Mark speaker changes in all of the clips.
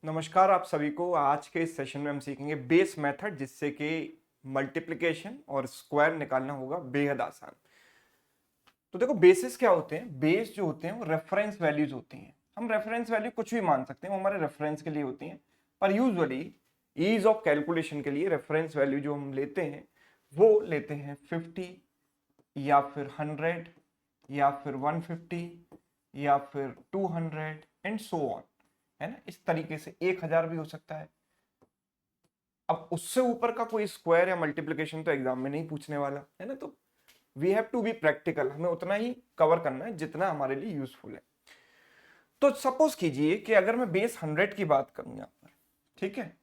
Speaker 1: नमस्कार आप सभी को। आज के इस सेशन में हम सीखेंगे बेस मेथड, जिससे कि मल्टीप्लिकेशन और स्क्वायर निकालना होगा बेहद आसान। तो देखो, बेसिस क्या होते हैं? बेस जो होते हैं वो रेफरेंस वैल्यूज होती हैं। हम रेफरेंस वैल्यू कुछ भी मान सकते हैं, वो हमारे रेफरेंस के लिए होती हैं। पर यूजुअली ईज ऑफ कैलकुलेशन के लिए रेफरेंस वैल्यू जो हम लेते हैं वो लेते हैं 50 या फिर 100 या फिर 150 या फिर 200 एंड सो ऑन, है ना। इस तरीके से 1000 भी हो सकता है। अब उससे ऊपर का कोई स्क्वायर या मल्टीप्लिकेशन तो एग्जाम में नहीं पूछने वाला है ना। तो we have to be practical, हमें उतना ही कवर करना है जितना हमारे लिए यूजफुल है। तो सपोज कीजिए कि अगर मैं बेस 100 की बात करूं यहां पर, ठीक है,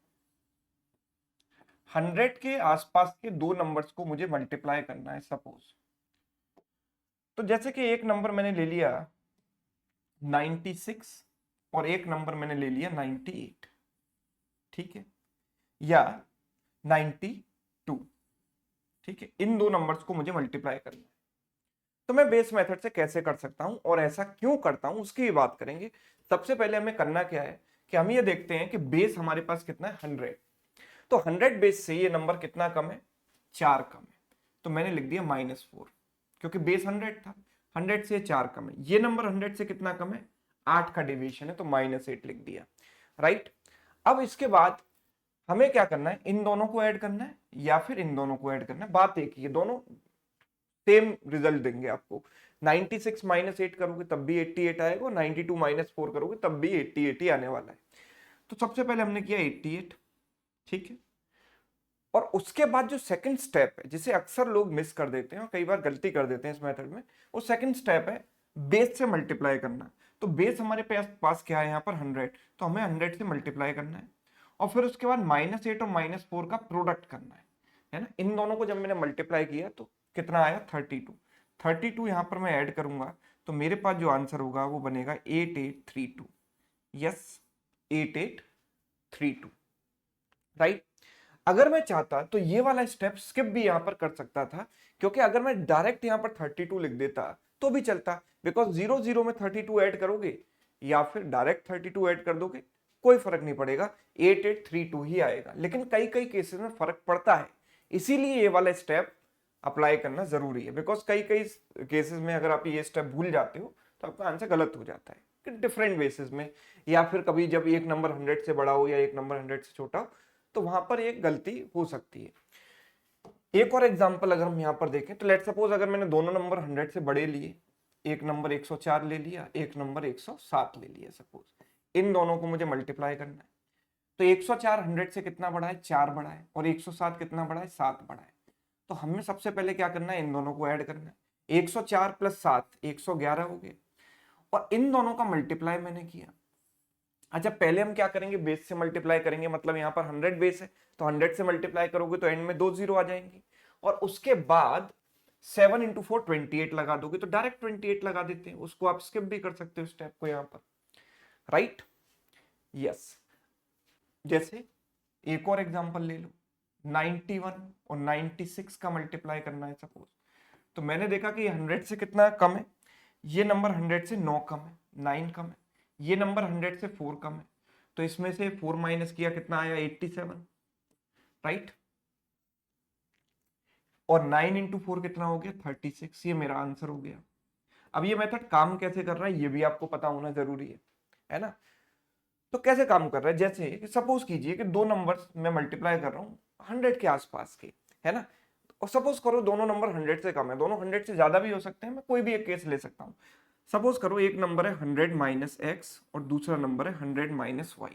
Speaker 1: 100 के आसपास के दो नंबर्स को मुझे मल्टीप्लाई करना है सपोज। तो जैसे कि एक नंबर मैंने ले लिया 96 और एक नंबर मैंने ले लिया 98, ठीक है, या 92, ठीक है। इन दो नंबर्स को मुझे मल्टीप्लाई करना है। तो मैं बेस मेथड से कैसे कर सकता हूं और ऐसा क्यों करता हूं उसकी भी बात करेंगे। सबसे पहले हमें करना क्या है कि हम ये देखते हैं कि बेस हमारे पास कितना है, 100। तो 100 बेस से ये नंबर कितना कम है, 4 कम है। तो मैंने लिख दिया -4, क्योंकि बेस 100 था, 100 से 4 कम है। ये नंबर 100 से कितना कम है, 8 का डेविएशन है, तो -8 लिख दिया। राइट। अब इसके बाद हमें क्या करना है, इन दोनों को ऐड करना है या फिर इन दोनों को ऐड करना है। बात एक ही है, दोनों सेम रिजल्ट देंगे आपको। 96 -8 करोगे तब भी 88 आएगा, 92 -4 करोगे तब भी 88 आने वाला है। तो सबसे पहले हमने किया 88, ठीक है। और उसके बाद जो सेकंड स्टेप है, जिसे अक्सर लोग मिस कर देते हैं और कई बार गलती कर देते हैं इस मेथड में, वो सेकंड स्टेप है बेस से मल्टीप्लाई करना। तो बेस हमारे पास क्या है यहाँ पर, 100, तो हमें 100 से मल्टीप्लाई करना है। और फिर उसके बाद -8 और -4 का प्रोडक्ट करना है ना। इन दोनों को जब मैंने मल्टीप्लाई किया तो कितना आया, 32। 32 यहाँ पर मैं ऐड करूंगा तो मेरे पास जो आंसर होगा वो बनेगा 8832। यस, 8832। राइट। अगर मैं चाहता तो ये वाला स्टेप स्किप भी यहां पर कर सकता था, क्योंकि अगर मैं डायरेक्ट यहां पर 32 लिख देता तो भी चलता, बिकॉज 0 0 में 32 ऐड करोगे या फिर डायरेक्ट 32 ऐड कर दोगे, कोई फर्क नहीं पड़ेगा, 8832 ही आएगा। लेकिन कई कई केसेस में फर्क पड़ता है, इसीलिए ये वाला स्टेप अप्लाई करना जरूरी है। बिकॉज कई कई केसेस में अगर आप ये स्टेप भूल जाते हो तो आपका आंसर गलत हो जाता है, डिफरेंट बेसिस में। या फिर कभी जब एक नंबर 100 से बड़ा हो या एक नंबर 100 से छोटा हो, तो वहां पर एक गलती हो सकती है। एक और एग्जांपल अगर हम यहां पर देखें तो लेट सपोज अगर मैंने दोनों नंबर 100 से बड़े लिए, एक नंबर 104 ले लिया, एक नंबर 107 ले लिया सपोज, इन दोनों को मुझे मल्टीप्लाई करना है। तो 104 100 से कितना बड़ा है, 4 बड़ा है, और 107 कितना बड़ा है, 7 बड़ा है। तो हमें सबसे पहले क्या करना है, इन दोनों को ऐड करना है। 104 + 7 111 हो गए, और इन दोनों का मल्टीप्लाई मैंने किया। अच्छा, पहले हम क्या करेंगे, बेस से मल्टीप्लाई करेंगे, मतलब यहाँ पर 100 बेस है तो 100 से मल्टीप्लाई करोगे तो एंड में 2 0 आ जाएंगे। और उसके बाद 7 × 4 28 लगा दोगे तो डायरेक्ट 28 लगा देते हैं, उसको आप स्किप भी कर सकते हो स्टेप को यहाँ पर। Right, yes. जैसे एक और एग्जांपल ले लो, 91 और 96 का मल्टीप्लाई करना है सपोज। तो मैंने देखा कि 100 से कितना कम है, ये नंबर 100 से 9 कम है, 9 कम है। ये नंबर 100 से 4 कम है, तो इसमें से 4 माइनस किया कितना आया, 87। राइट। और 9 × 4 कितना हो गया, 36। ये मेरा आंसर हो गया। अब ये मेथड काम कैसे कर रहा है ये भी आपको पता होना जरूरी है ना। तो कैसे काम कर रहा है, जैसे सपोज कीजिए कि दो नंबर्स मैं मल्टीप्लाई कर रहा हूँ 100 के आसपास के, है ना। और सपोज करो दोनों नंबर 100 से कम है, दोनों 100 से ज्यादा भी हो सकते हैं, मैं कोई भी एक केस ले सकता हूँ। सपोज करो एक नंबर है 100 - x और दूसरा नंबर है 100 - y।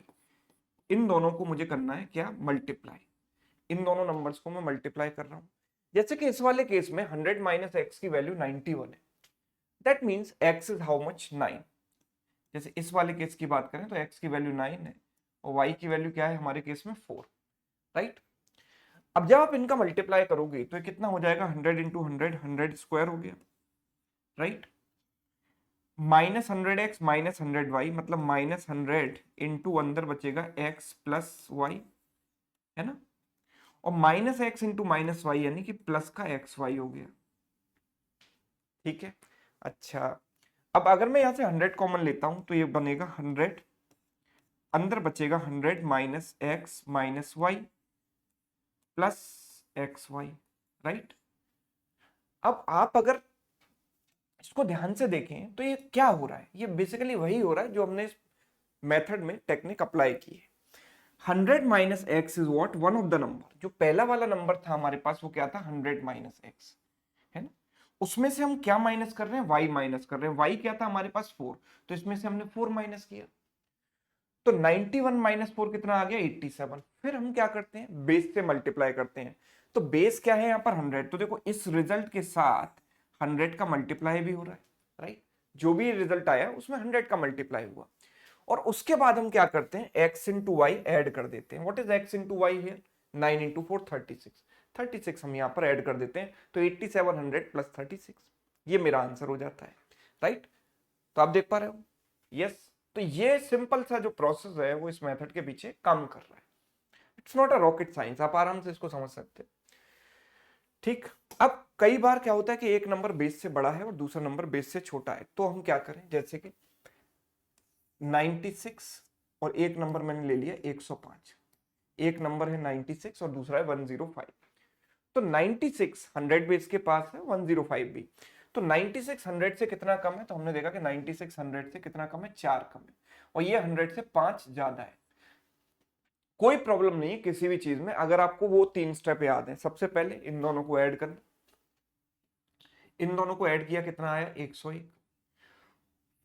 Speaker 1: इन दोनों को मुझे करना है क्या, मल्टीप्लाई। इन दोनों नंबर्स को मैं मल्टीप्लाई कर रहा हूँ। जैसे कि इस वाले केस में 100 - x की वैल्यू 91 है, that means x is how much, 9। जैसे इस वाले केस की बात करें तो x की वैल्यू 9 है और y की वैल्यू क्या है हमारे केस में, 4। राइट। अब जब आप इनका मल्टीप्लाई करोगे तो ये कितना हो जाएगा, 100 × 100, 100 स्क्वायर हो गया। राइट। -100x - 100y, मतलब -100 इंटू अंदर बचेगा x + y, है ना। और -x इंटू -y यानी कि प्लस का xy हो गया। ठीक है। अच्छा, अब अगर मैं यहां से 100 कॉमन लेता हूं तो ये बनेगा 100 अंदर बचेगा 100 minus x minus y plus x y, right. अब आप अगर इसको ध्यान से देखें तो ये क्या हो रहा है, ये बेसिकली वही हो रहा है जो हमने इस मेथड में टेक्निक अप्लाई की है। 100 minus x is what, one of the number. जो पहला वाला नंबर था हमारे पास वो क्या था, 100 माइनस एक्स, है ना। उसमें से हम क्या माइनस कर रहे हैं, y माइनस कर रहे हैं। y क्या था हमारे पास 4, तो इसमें से हमने 4 माइनस किया, तो 91 माइनस 4 कितना आ गया, 87। फिर हम क्या करते हैं, बेस से मल्टीप्लाई करते हैं। तो बेस क्या है यहाँ पर 100, तो देखो इस रिजल्ट के साथ 100 का मल्टीप्लाई भी हो रहा है, राइट। जो भी रिजल्ट आया उसमें 100 का मल्टीप्लाई हुआ। और उसके बाद हम क्या करते हैं, x इंटू वाई एड कर देते हैं। What is x into y here, 9 into 4 36, 36 हम यहाँ पर ऐड कर देते हैं, तो 8700 प्लस 36, ये मेरा आंसर हो जाता है, राइट। तो आप देख पा रहे हो, यस। तो ये सिंपल सा जो प्रोसेस है वो इस मेथड के पीछे काम कर रहा है। It's not a rocket science, आप आराम से इसको समझ सकते हैं, ठीक। अब कई बार क्या होता है कि एक नंबर बेस से बड़ा है और दूसरा नंबर बेस से छोटा है, तो हम क्या करें, जैसे कि 96 और एक नंबर मैंने ले लिया 105, एक नंबर है 96 और दूसरा है 105। तो 96 100 बेस के पास है, 105 भी। तो 96 100 से कितना कम है, तो हमने देखा कि 96 100 से कितना कम है, 4 कम है, और ये 100 से 5 ज्यादा है। कोई प्रॉब्लम नहीं है किसी भी चीज में, अगर आपको वो 3 स्टेप याद है। सबसे पहले इन दोनों को ऐड करना, इन दोनों को ऐड किया कितना आया, 101।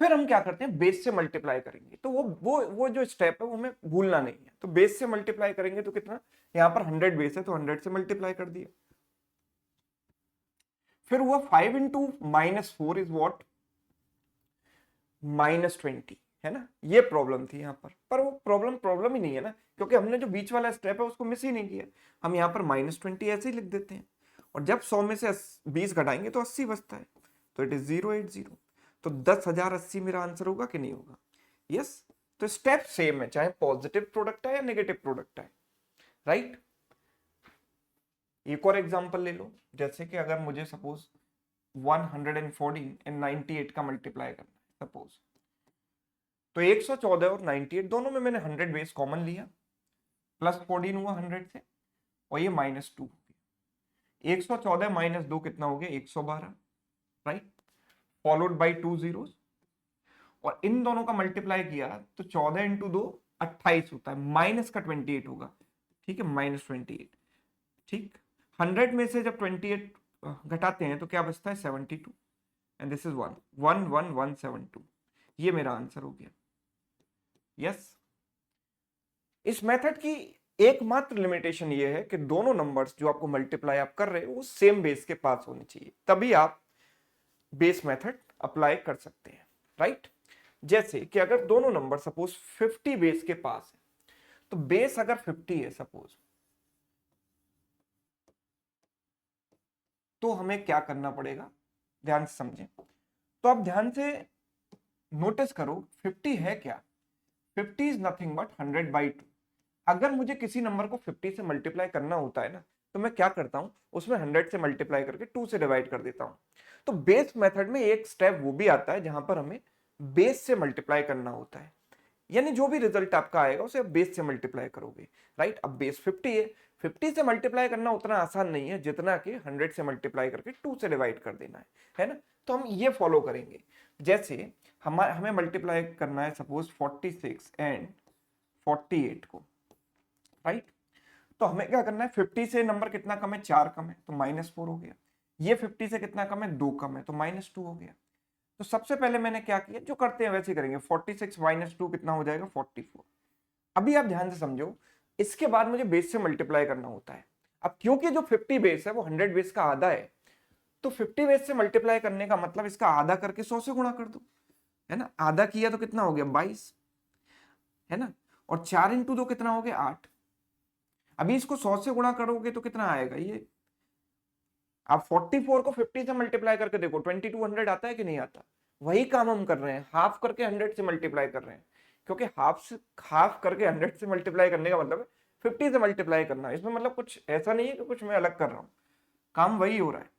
Speaker 1: फिर हम क्या करते हैं, बेस से मल्टीप्लाई करेंगे। तो वो जो स्टेप है वो हमें भूलना नहीं है। तो बेस से मल्टीप्लाई करेंगे तो कितना, यहाँ पर 100 बेस है तो 100 से मल्टीप्लाई कर दिया। फिर हुआ 5 इंटू माइनस 4 इज वॉट, -20, है ना। ये प्रॉब्लम थी यहाँ पर वो प्रॉब्लम ही नहीं है ना, क्योंकि हमने जो बीच वाला स्टेप है उसको मिस ही नहीं किया। हम यहाँ पर -20 ऐसे ही लिख देते हैं, और जब 100 में से 20 घटाएंगे तो 80 बचता है, तो इट इज 080। तो 10,080 मेरा आंसर होगा कि नहीं होगा, यस। तो स्टेप सेम है, चाहे पॉजिटिव प्रोडक्ट है या नेगेटिव प्रोडक्ट है, राइट। एक और एग्जांपल ले लो, जैसे कि अगर मुझे सपोज 114 एंड 98 का मल्टीप्लाई करना है सपोज, तो 114 और 98 दोनों में मैंने 100 बेस कॉमन लिया, प्लस 14 हुआ 100 से, और ये -2। 114 माइनस 2 कितना हो गया, 112, राइट, फॉलोड बाई 2 जीरोस। और इन दोनों का मल्टीप्लाई किया तो 14 इंटू 2 28 होता है, माइनस का 28 होगा, ठीक है, -28, ठीक। 100 में से जब 28 घटाते हैं तो क्या बचता है, 72, एंड दिस इज 11172। ये मेरा आंसर हो गया, यस। इस मेथड की एकमात्र लिमिटेशन ये है कि दोनों नंबर्स जो आपको मल्टीप्लाई आप कर रहे हो वो सेम बेस के पास होने चाहिए, तभी आप बेस मेथड अप्लाई कर सकते हैं, राइट। जैसे कि अगर दोनों नंबर सपोज 50 बेस के पास है, तो बेस अगर 50 है सपोज, तो हमें क्या करना पड़ेगा, ध्यान से समझें। तो आप ध्यान से नोटिस करो 50 है क्या, 50 इज नथिंग बट 100/2। अगर मुझे किसी नंबर को 50 से मल्टीप्लाई करना होता है ना, तो मैं क्या करता हूं, उसमें 100 से मल्टीप्लाई करके 2 से डिवाइड कर देता हूं। तो बेस मेथड में एक स्टेप वो भी आता है जहां पर हमें बेस से मल्टीप्लाई करना होता है, यानी जो भी रिजल्ट आपका आएगा उसे आप बेस से मल्टीप्लाई करोगे, राइट। अब बेस 50 है, 50 से मल्टीप्लाई करना उतना आसान नहीं है जितना कि 100 से मल्टीप्लाई करके 2 से डिवाइड कर देना है ना। तो हम ये फॉलो करेंगे, जैसे हमें मल्टीप्लाई करना है सपोज 46 एंड 48 को, राइट। तो हमें क्या करना है, 50 से नंबर कितना कम है, 4 कम है, तो -4 हो गया। ये 50 से कितना कम है, 2 कम है, तो -2 हो गया। तो सबसे पहले मैंने क्या किया, जो करते हैं वैसे करेंगे, 46 - 2 कितना हो जाएगा, 44। अभी आप ध्यान से समझो, इसके बाद मुझे बेस से मल्टीप्लाई करना होता है। अब क्योंकि जो 50 बेस है वो 100 बेस का आधा है, तो 50 बेस से मल्टीप्लाई करने का मतलब इसका आधा करके 100 से गुणा कर दो, है ना। आधा किया तो कितना हो गया, 22, है ना। और 4 इंटू 2 कितना हो गया, 8। अभी इसको 100 से गुणा करोगे तो कितना आएगा, ये आप 44 को 50 से मल्टीप्लाई करके देखो, 2200 आता है कि नहीं आता। वही काम हम कर रहे हैं, हाफ करके 100 से मल्टीप्लाई कर रहे हैं, क्योंकि हाफ करके 100 से मल्टीप्लाई करने का मतलब है 50 से मल्टीप्लाई करना। इसमें मतलब कुछ ऐसा नहीं है कि कुछ मैं अलग कर रहा हूँ, काम वही हो रहा है।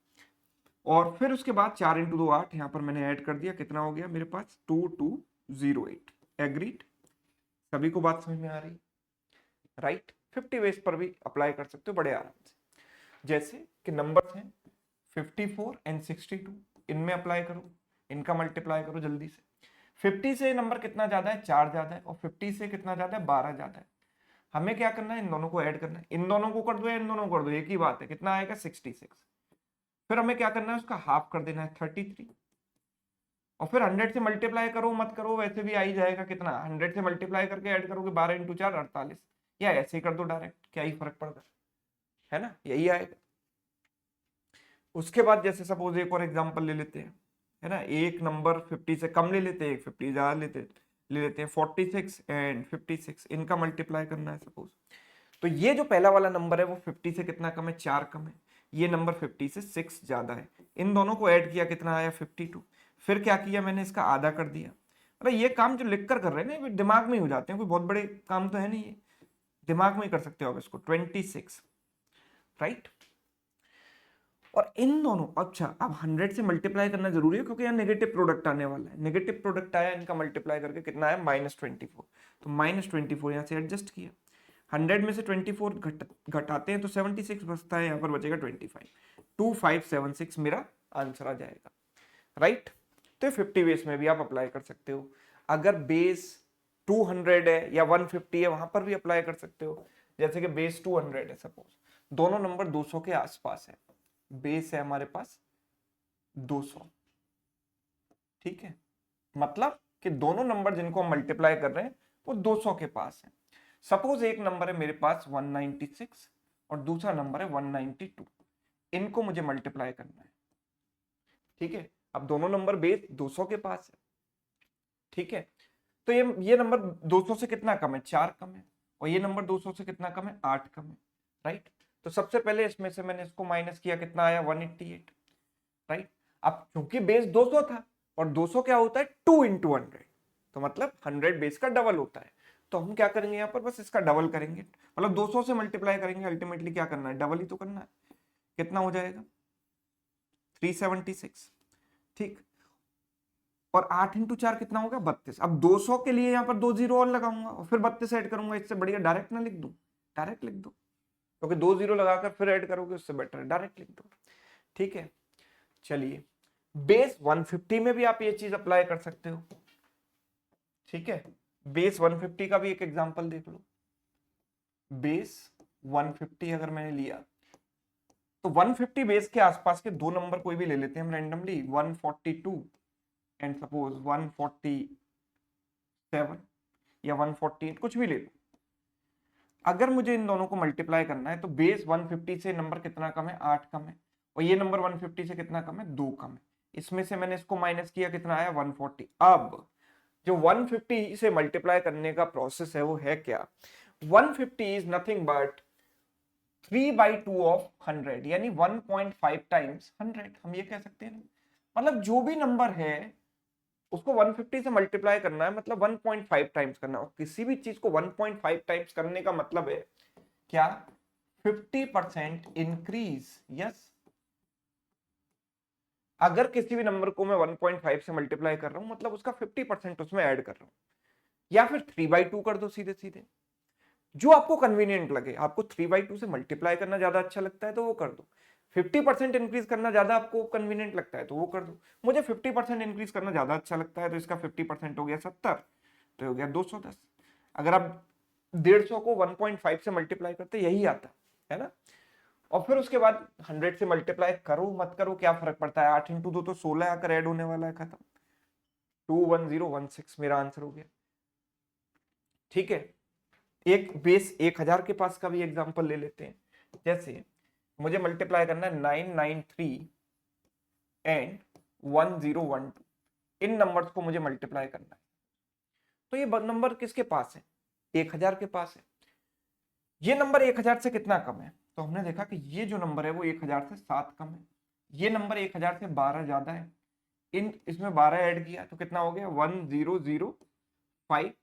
Speaker 1: और फिर उसके बाद 4 इंटू 2 8, यहाँ पर मैंने ऐड कर दिया, कितना हो गया मेरे पास, 2208। एग्रीड, सभी को बात समझ में आ रही है? राइट, 50 वेज पर भी अप्लाई कर सकते हो बड़े आराम से। जैसे कि नंबर्स हैं 54 एंड 62, इनमें अप्लाई करो, इनका मल्टीप्लाई करो जल्दी से। 50 से नंबर कितना ज्यादा है, 4 ज्यादा है, और 50 से कितना ज्यादा है, 12 ज्यादा है। हमें क्या करना है, इन दोनों को ऐड करना है। इन दोनों को कर दो या इन दोनों को कर दो, एक ही बात है, कितना आएगा 66। फिर हमें क्या करना है, उसका हाफ कर देना है 33, और फिर 100 से मल्टीप्लाई करो मत करो वैसे भी आ ही जाएगा। कितना, 100 से मल्टीप्लाई करके ऐड करोगे 12 इंटू 4 48, या ऐसे ही कर दो डायरेक्ट, क्या ही फर्क पड़ता है ना, यही आएगा। उसके बाद जैसे सपोज एक और एग्जांपल ले लेते हैं, है ना, एक नंबर 50 से कम ले लेते हैं, एक 50 ज्यादा ले लेते हैं 46 एंड 56, इनका मल्टीप्लाई करना है सपोज। तो ये जो पहला वाला नंबर है वो 50 से कितना कम है, 4 कम है। ये नंबर 50 से 6 ज्यादा है। इन दोनों को ऐड किया, कितना आया 52। फिर क्या किया मैंने, इसका आधा कर दिया। मतलब ये काम जो लिख कर रहे हैं ना, ये दिमाग में ही हो जाते हैं, कोई बहुत बड़े काम तो है नहीं, ये दिमाग में ही कर सकते हो आप इसको। 26, राइट। और इन दोनों, अच्छा अब 100 से मल्टीप्लाई करना जरूरी है क्योंकि यहाँ नेगेटिव प्रोडक्ट आने वाला है। नेगेटिव प्रोडक्ट आया, इनका मल्टीप्लाई करके कितना आया, -24। तो -24 यहाँ से एडजस्ट किया। 100 में से 24 घटाते हैं तो 76 बचता है, यहाँ पर बचेगा 25। 2576 मेरा आंसर आ जाएगा, राइट। तो 50 बेस में भी आप अप्लाई कर सकते हो। अगर बेस 200 है या 150 है, वहां पर भी अप्लाई कर सकते हो। जैसे कि बेस 200 है सपोज, दोनों नंबर 200 के आसपास है, बेस है हमारे पास 200, ठीक है। मतलब कि दोनों नंबर जिनको हम मल्टीप्लाई कर रहे हैं वो 200 के पास है। सपोज एक नंबर है मेरे पास 196 और दूसरा नंबर है 192, इनको मुझे मल्टीप्लाई करना है, ठीक है। अब दोनों नंबर बेस 200 के पास है, ठीक है। तो ये नंबर 200 से कितना कम है, 4 कम है, और ये नंबर 200 से कितना कम है, 8 कम है, राइट। तो सबसे पहले इसमें से मैंने इसको माइनस किया, कितना आया 188, राइट। अब क्योंकि बेस 200 था और 200 क्या होता है 2 इंटू 100, तो मतलब 100 बेस का डबल होता है। तो हम क्या करेंगे यहाँ पर, बस इसका डबल करेंगे, मतलब 200 से मल्टीप्लाई करेंगे। अल्टीमेटली क्या करना है, डबल ही तो करना है। कितना हो जाएगा 376, ठीक। और 8 इंटू 4 कितना होगा 32। अब 200 के लिए यहाँ पर 2 जीरो और लगाऊंगा और फिर 32 ऐड करूंगा। इससे बढ़िया डायरेक्ट ना लिख दूं, डायरेक्ट लिख दो, क्योंकि 2 जीरो लगाकर फिर ऐड करोगे उससे बेटर है डायरेक्ट लिख दो, ठीक है। चलिए, बेस 150 में भी आप ये चीज अप्लाई कर सकते हो, ठीक है। बेस 150 का भी एक एग्जांपल देख लो। बेस 150 अगर मैंने लिया तो 150 बेस के आसपास के दो नंबर कोई भी ले लेते हैं हम रैंडमली, 142 एंड सपोज 147 या 148, कुछ भी ले लो। अगर मुझे इन दोनों को मल्टीप्लाई करना है तो बेस 150 से नंबर कितना कम है, 8 कम है, और ये नंबर 150 से कितना कम है, 2 कम है। इसमें से मैंने इसको माइनस किया, कितना आया 140। अब जो 150 से मल्टीप्लाई करने का प्रोसेस है वो है क्या, 150 इज नथिंग बट 3/2 ऑफ 100, यानी 1.5 टाइम्स 100, हम ये कह सकते हैं। मतलब जो भी नंबर है उसको 150 से मल्टीप्लाई करना है, मतलब 1.5 टाइम्स करना है। और किसी भी चीज को 1.5 टाइम्स करने का मतलब है क्या, 50% इंक्रीज। यस, अगर किसी भी नंबर को मैं 1.5 से मल्टीप्लाई कर रहा हूं मतलब उसका 50% उसमें ऐड कर रहा हूं। या फिर 3/2 कर दो सीधे सीधे, जो आपको कन्वीनियंट लगे। आपको 3/2 से मल्टीप्लाई करना ज्यादा अच्छा लगता है तो वो कर दो, 50% इंक्रीज करना ज्यादा आपको कन्वीनियंट लगता है तो वो कर दो। मुझे 50% इंक्रीज करना ज्यादा अच्छा लगता है तो इसका 50% हो गया 70, तो हो गया 210। अगर आप 150 को 1.5 से मल्टीप्लाई करते यही आता है ना। और फिर उसके बाद 100 से मल्टीप्लाई करो मत करो क्या फर्क पड़ता है, 8 इंटू 2 तो 16 आकर ऐड होने वाला है, खत्म। 21016 मेरा आंसर हो गया, ठीक है। एक बेस 1000 के पास का भी एग्जांपल ले लेते हैं। जैसे मुझे मल्टीप्लाई करना है 993 एंड 1012, इन नंबर्स को मुझे मल्टीप्लाई करना है। तो ये नंबर किसके पास है, 1000 के पास है। ये नंबर 1000 से कितना कम है, तो हमने देखा कि ये जो नंबर है वो 1000 से 7 कम है। ये नंबर 1000 से 12 ज्यादा है। इसमें 12 ऐड किया तो कितना हो गया 1005,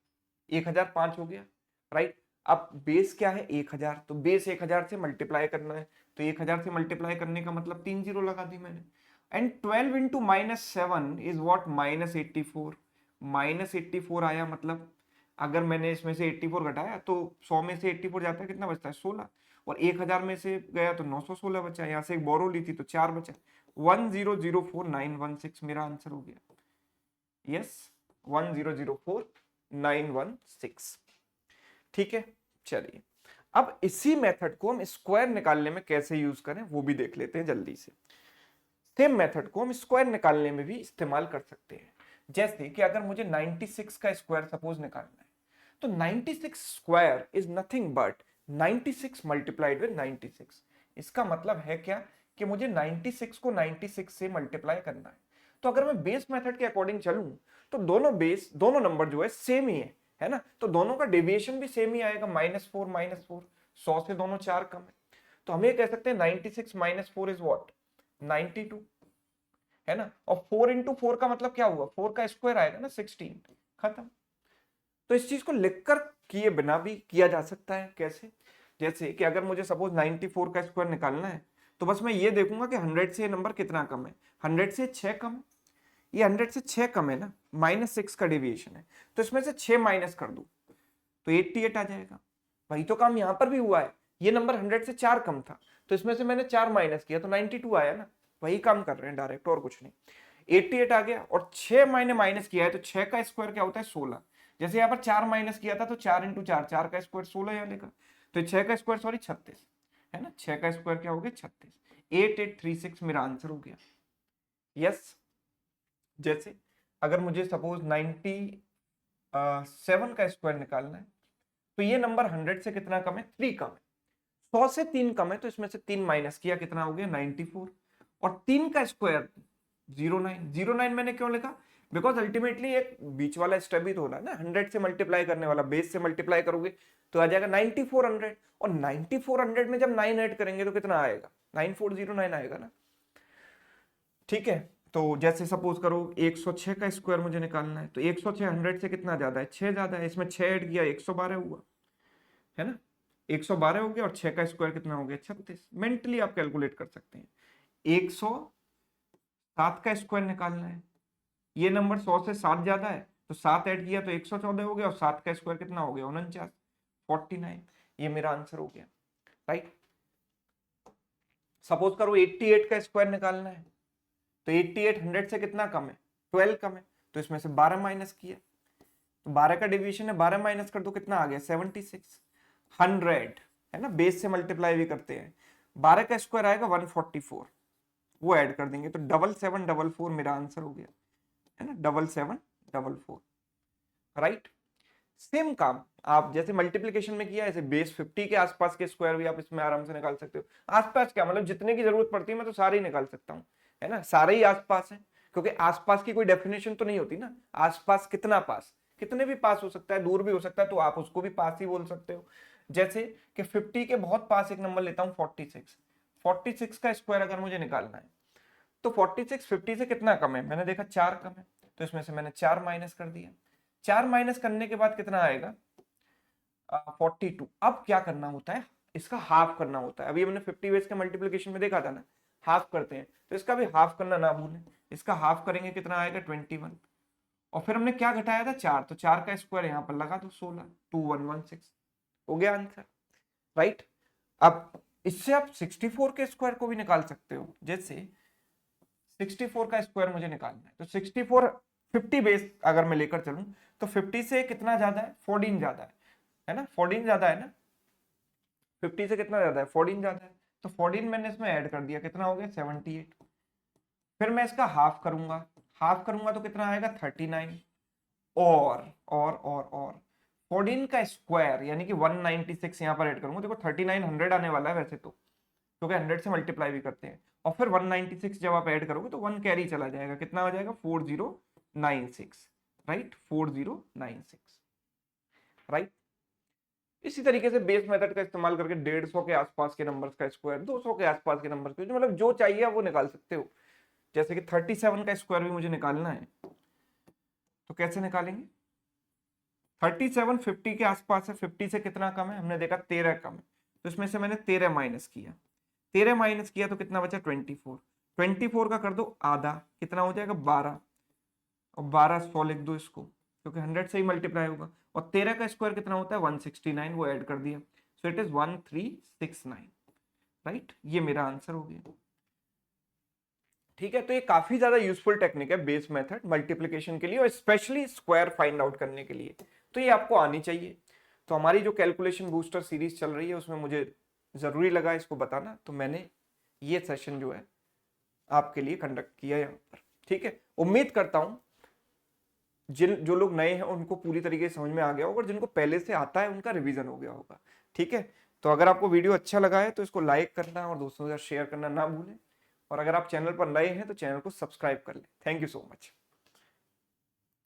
Speaker 1: 1005 हो गया, राइट। अब बेस क्या है 1000, तो बेस 1000 से मल्टीप्लाई करना है, तो 1000 से मल्टीप्लाई करने का मतलब 3 जीरो लगा दी मैंने। And 12 into -7 is what, -84। -84 आया, मतलब अगर मैंने इसमें से 84 घटाया तो 100 में से 84 जाता है, कितना बचता है 16, और 1000 में से गया तो 916 बचा, यहाँ से एक बोरो ली थी तो 4 बचा, 1004916 मेरा आंसर हो गया। यस 1004916। ठीक है, चलिए अब इसी मेथड को हम स्क्वायर निकालने में कैसे यूज करें वो भी देख लेते हैं जल्दी से। सेम मेथड को हम स्क्वायर निकालने में भी इस्तेमाल कर सकते हैं। जैसे कि अगर मुझे 96 का स्क्वायर सपोज निकालना है, तो 96 square is nothing but 96 multiplied with 96। इसका मतलब है क्या कि मुझे 96 को 96 से मल्टीप्लाई करना है। तो अगर मैं बेस मेथड के अकॉर्डिंग चलूं तो दोनों नंबर जो है सेम ही है ना, तो दोनों का डेविएशन भी सेम ही आएगा, -4 100 से दोनों 4 कम है, तो हम ये कह सकते हैं 96 माइनस 4 इज व्हाट 92, है ना। और 4 इंटू 4 का मतलब क्या हुआ, 4 का स्क्वायर आएगा ना 16, खत्म। तो इस चीज को लिखकर किए बिना भी किया जा सकता है। कैसे, जैसे कि अगर मुझे सपोज 94 का स्क्वायर निकालना है तो बस मैं ये देखूंगा कि 100 से ये नंबर कितना कम है, 100 से 6 कम है, ये 100 से 6 कम है ना, -6 का डेविएशन है, तो इसमें से 6 माइनस कर दूं तो 88 आ जाएगा। वही तो काम यहां पर भी हुआ है, ये नंबर 100 से 4 कम था तो इसमें से मैंने 4 माइनस किया तो 92 आया ना, वही काम कर रहे हैं डायरेक्ट, और कुछ नहीं। 88 आ गया, और 6 मैंने माइनस किया है तो 6 का स्क्वायर क्या होता है 16, जैसे यहाँ पर 4 माइनस किया था तो 4 इंटू 4, 4 का स्क्वायर 16 यहाँ लिखा, तो 6 का स्क्वायर सॉरी 36 है ना, 6 का स्क्वायर क्या हो गया 36, 8836 मेरा आंसर हो गया। यस, जैसे अगर मुझे सपोज 97 का स्क्वायर निकालना है तो ये नंबर 100 से कितना कम है 3 कम है, 100 से 3 कम है, तो इसमें से 3 माइनस किया कितना हो गया 94, और 3 का स्क्वायर 09 मैंने क्यों लिखा, बिकॉज अल्टीमेटली एक बीच वाला स्टेप भी तो होना है ना, 100 से मल्टीप्लाई करने वाला, बेस से मल्टीप्लाई करोगे तो आ जाएगा 9400, और 9400 में जब 9 ऐड करेंगे तो कितना आएगा 9409 आएगा ना। ठीक है, तो जैसे सपोज करो 106 का स्क्वायर मुझे निकालना है, तो 106 100 से कितना ज्यादा है 6 ज्यादा है, इसमें 6 ऐड किया 112 हुआ, है ना, 112 हो गया, और 6 का स्क्वायर कितना हो गया 36, मेंटली आप कैलकुलेट कर सकते हैं। 107 का स्क्वायर निकालना है, ये नंबर 100 से 7 ज्यादा है तो 7 ऐड किया तो 114 हो गया, और 7 का स्क्वायर कितना हो गया 49, 49, ये मेरा आंसर हो गया, राइट। सपोज करो 88 का स्क्वायर निकालना है, तो 88 100 से कितना कम है 12 कम है, तो इसमें से 12 माइनस किया, तो 12 का डिवीजन है, 12 माइनस कर दो कितना आ गया 76, 100 है ना, बेस से मल्टीप्लाई भी करते हैं, 12 का स्क्वायर आएगा 144, वो ऐड कर देंगे तो 7744 मेरा आंसर हो गया, है ना, 7744, राइट। सेम काम आप जैसे मल्टीप्लिकेशन में किया, ऐसे बेस 50 के आसपास के स्क्वायर भी आप इसमें आराम से निकाल सकते हो। आसपास क्या मतलब जितने की जरूरत पड़ती है मैं तो सारे ही निकाल सकता हूँ, है ना, सारे ही आसपास है, क्योंकि आसपास की कोई डेफिनेशन तो नहीं होती ना, आसपास कितना पास, कितने भी पास हो सकता है, दूर भी हो सकता है, तो आप उसको भी पास ही बोल सकते हो। जैसे कि 50 के बहुत पास एक नंबर लेता हूँ 46, 46 का स्क्वायर अगर मुझे निकालना है तो 46 50 से कितना कम है, मैंने देखा 4 कम है, तो इसमें से मैंने 4 माइनस कर दिया, 4 माइनस करने के बाद कितना आएगा 42। अब क्या करना होता है, इसका हाफ करना होता है, अभी हमने 50 बेस के मल्टीप्लिकेशन में देखा था ना, हाफ करते हैं, तो इसका भी हाफ करना ना भूलें, इसका हाफ करेंगे कितना आएगा 21, और फिर हमने क्या घटाया था 4, तो 4 का स्क्वायर यहाँ पर लगा दो 16, 2116 हो गया आंसर, राइट। अब इससे आप 64 के स्क्वायर को भी निकाल सकते हो, जैसे 64 का स्क्वायर मुझे निकालना है, तो 64 50 बेस अगर मैं लेकर चलूं तो 50 से कितना ज्यादा है 14 ज्यादा है ना, 14 ज्यादा है ना, 50 से कितना ज्यादा है 14 ज्यादा है, तो 14 मैंने इसमें ऐड कर दिया कितना हो गया 78, फिर मैं इसका हाफ करूंगा तो कितना आएगा 39, और 14 का स्क्वायर यानी कि 196 यहाँ पर ऐड करूंगा, देखो 3900 आने वाला है वैसे तो, क्योंकि 100 से मल्टीप्लाई भी करते हैं, और फिर 196 जब आप ऐड करोगे तो 1 कैरी चला जाएगा, कितना हो जाएगा 4096, राइट 4096, राइट। इसी तरीके से बेस मेथड का इस्तेमाल करके 150 के आसपास के नंबर्स का स्क्वायर, 200 के आसपास के नंबर के, जो मतलब जो चाहिए आप वो निकाल सकते हो। जैसे कि 37 का स्क्वायर भी मुझे निकालना है, तो कैसे निकालेंगे, 37 50 के आसपास है, 50 से कितना कम है, हमने देखा 13 कम है, तो इसमें से मैंने 13 माइनस किया, 13 माइनस किया तो कितना बचा 24, 24 का कर दो आधा, कितना हो जाएगा 12, और 12 100 लिख दो इसको, क्योंकि 100 से ही मल्टीप्लाई होगा, और 13 का स्क्वायर कितना होता है 169, वो ऐड कर दिया, सो इट इज 1369, राइट। ये मेरा आंसर हो गया। ठीक है, तो ये काफी ज्यादा यूजफुल टेक्निक है बेस मेथड मल्टीप्लिकेशन के लिए और स्पेशली स्क्वायर फाइंड आउट करने के लिए, तो ये आपको आनी चाहिए। तो हमारी जो कैलकुलेशन बूस्टर सीरीज चल रही है उसमें मुझे जरूरी लगा इसको बताना, तो मैंने ये सेशन जो है आपके लिए कंडक्ट किया यहाँ पर। ठीक है, उम्मीद करता हूं जो लोग नए हैं उनको पूरी तरीके से समझ में आ गया होगा और जिनको पहले से आता है उनका रिवीजन हो गया होगा। ठीक है, तो अगर आपको वीडियो अच्छा लगा है तो इसको लाइक करना और दोस्तों के साथ शेयर करना ना भूलें, और अगर आप चैनल पर नए हैं तो चैनल को सब्सक्राइब कर लें। Thank you so much.